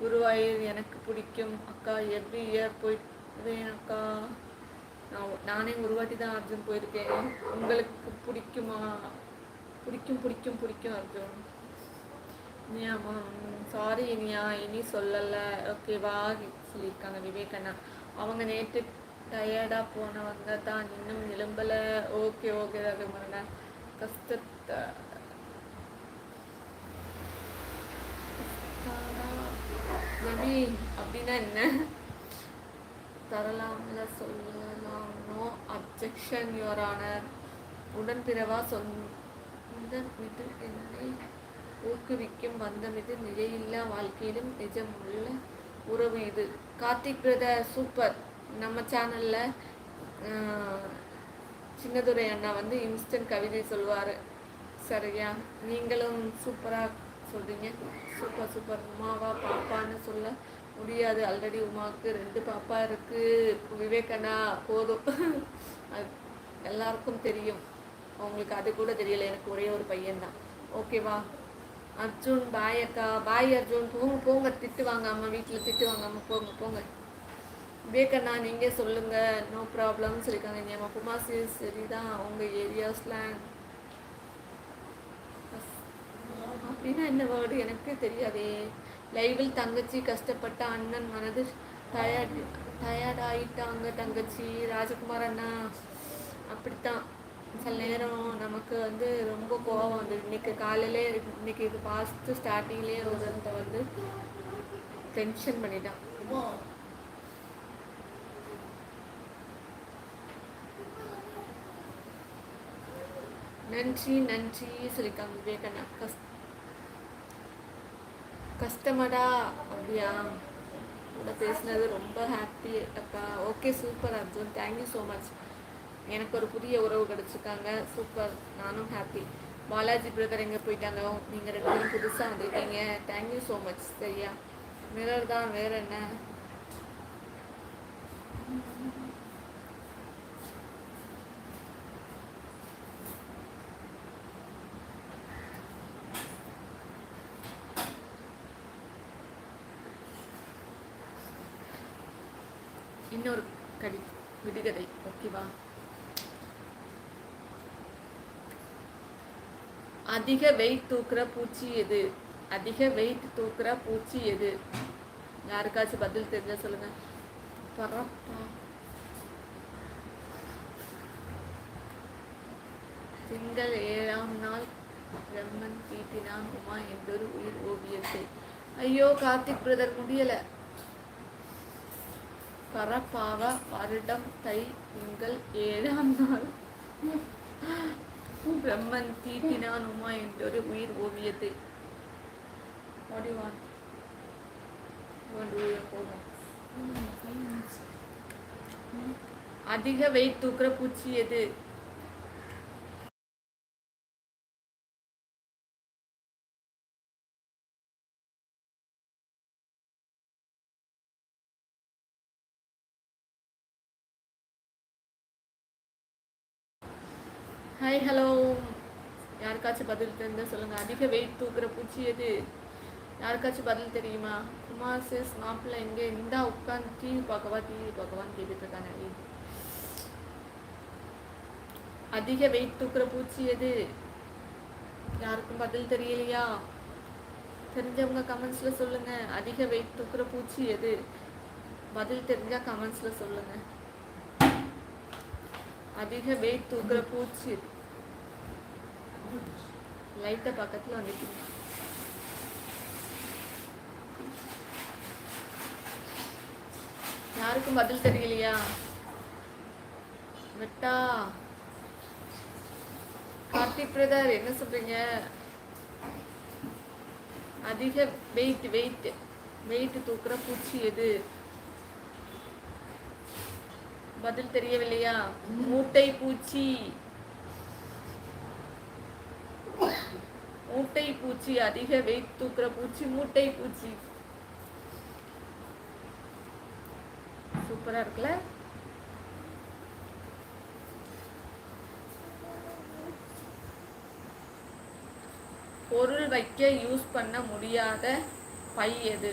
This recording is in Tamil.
குருவாயூர் எனக்கு பிடிக்கும் அக்கா. எவ்ரி இயர் போயிடுவேன் அக்கா. நானே ஒரு வாட்டி தான் அர்ஜுன் போயிருக்கேன். உங்களுக்கு பிடிக்குமா? பிடிக்கும் பிடிக்கும் பிடிக்கும் அர்ஜுன். இனியாமா சாரி இனியா, இனி சொல்லலை ஓகேவா சொல்லியிருக்காங்க விவேகண்ணா. அவங்க நேற்று டயர்டாக போனவங்க தான், இன்னும் எழும்பலை. Okay okay ரகுமரண்ணா. கஷ்டத்தை ரவி அப்படின்னா என்ன? தரலாம்ல சொல்லலாம். No objection your honour. உடன்பிறவா சொந்த இது என்னை ஊக்குவிக்கும் பந்தம் இது. நிலையில்லா வாழ்க்கையிலும் நிஜமுள்ள உறவு இது. Karthik brother super. நம்ம சேனலில் சின்னதுரை அண்ணா வந்து இன்ஸ்டன்ட் கவிதை சொல்லுவார். சரியா? நீங்களும் சூப்பராக சொல்கிறீங்க. Super super. உமாவா பாப்பான்னு சொல்ல முடியாது, ஆல்ரெடி உமாவுக்கு 2 பாப்பா இருக்குது. விவேகண்ணா போதும், அது எல்லாருக்கும் தெரியும். அவங்களுக்கு அது கூட தெரியல, எனக்கு ஒரே ஒரு பையன்தான். ஓகேவா? அர்ஜுன் பாய் அக்கா. பாய் அர்ஜுன். போங்க போங்க, திட்டு வாங்க அம்மா, வீட்டில் திட்டு வாங்க அம்மா, போங்க போங்க. விவேகண்ணா நீங்கள் சொல்லுங்கள். நோ ப்ராப்ளம்னு சொல்லியிருக்காங்க. நீ அம்மா குமாசி சரிதான். அவங்க ஏரியா ஸ்லாங் அப்படின்னா என்ன வேர்டு எனக்கு தெரியாதே. லைவில் தங்கச்சி கஷ்டப்பட்ட அண்ணன் மனது டயர்டாயிட்டாங்க தங்கச்சி. ராஜகுமார் அண்ணா அப்படித்தான் சில நேரம் நமக்கு வந்து ரொம்ப கோவம் வந்து. இன்னைக்கு காலையிலே இன்னைக்கு இது ஃபாஸ்ட்டு ஸ்டார்டிங்லேயே ஒருத்த வந்து டென்ஷன் பண்ணிட்டான். நன்றி நன்றி சொல்லியிருக்காங்க விவேகண்ணா. கஸ்டமரா அப்படியா? கூட பேசினது ரொம்ப ஹாப்பி அக்கா. Okay super Arjun, thank you so much. எனக்கு ஒரு புதிய உறவு கிடச்சிருக்காங்க. சூப்பர், நானும் ஹாப்பி. பாலாஜி பிரதர் எங்கே போயிட்டாங்க? நீங்கள் 2 பேரும் புதுசாக வந்துருக்கீங்க. Thank you so much. சரியா? மிரர் தான், வேறு என்ன? இன்னொரு விடுகதை ஓகேவா? அதிக வெயிட் தூக்குற பூச்சி எது? அதிக வெயிட் தூக்குற பூச்சி எது? யாருக்காச்சும் பதில் தெரிஞ்சா சொல்லுங்க. பரப்பா. திங்கள் 7ஆம் நாள் பிரம்மன் தீட்டினான் உமா என்றொரு உயிர் ஓவியத்தை. ஐயோ கார்த்திக் பிரதர் முடியல. பரப்பாவ வருடம் தை திங்கள் 7ஆம் நாள் பிரம்மன் தீட்டினான் உமா என்றொரு உயிர் ஓவியத்தை. அதிக வெயிட் தூக்குற பூச்சி எது? ஹாய் ஹலோ, யாருக்காச்சும் பதில் தெரிஞ்சா சொல்லுங்க. அதிக வெயிட் தூக்குற பூச்சி எது? யாருக்காச்சும் பதில் தெரியுமா? குமார் சேஸ் மாப்பிள்ளை எங்கே? இந்தா உட்காந்து டிவி பார்க்கவான்னு கேட்டுட்டு இருக்காங்க. அதிக வெயிட் தூக்குற பூச்சி எது? யாருக்கும் பதில் தெரியலையா? தெரிஞ்சவங்க கமெண்ட்ஸ்ல சொல்லுங்க. அதிக வெயிட் தூக்குற பூச்சி எது? பதில் தெரிஞ்சா கமெண்ட்ஸ்ல சொல்லுங்க. அதிக வெயிட் தூக்குற பூச்சி லைட்டை பக்கத்தில் வந்துட்டு. யாருக்கும் பதில் தெரியலையா? வெட்டா. கார்த்திக் பிரதர் என்ன சொல்றீங்க? அதிக வெயிட் தூக்குற பூச்சி எது? பதில் தெரியவில்லையா? மூட்டை பூச்சி. மூட்டை பூச்சி. அதிக வெயிட் தூக்குற பூச்சி மூட்டை பூச்சி. சூப்பரா இருக்குல்ல? பொருள் வைக்க யூஸ் பண்ண முடியாத பை எது?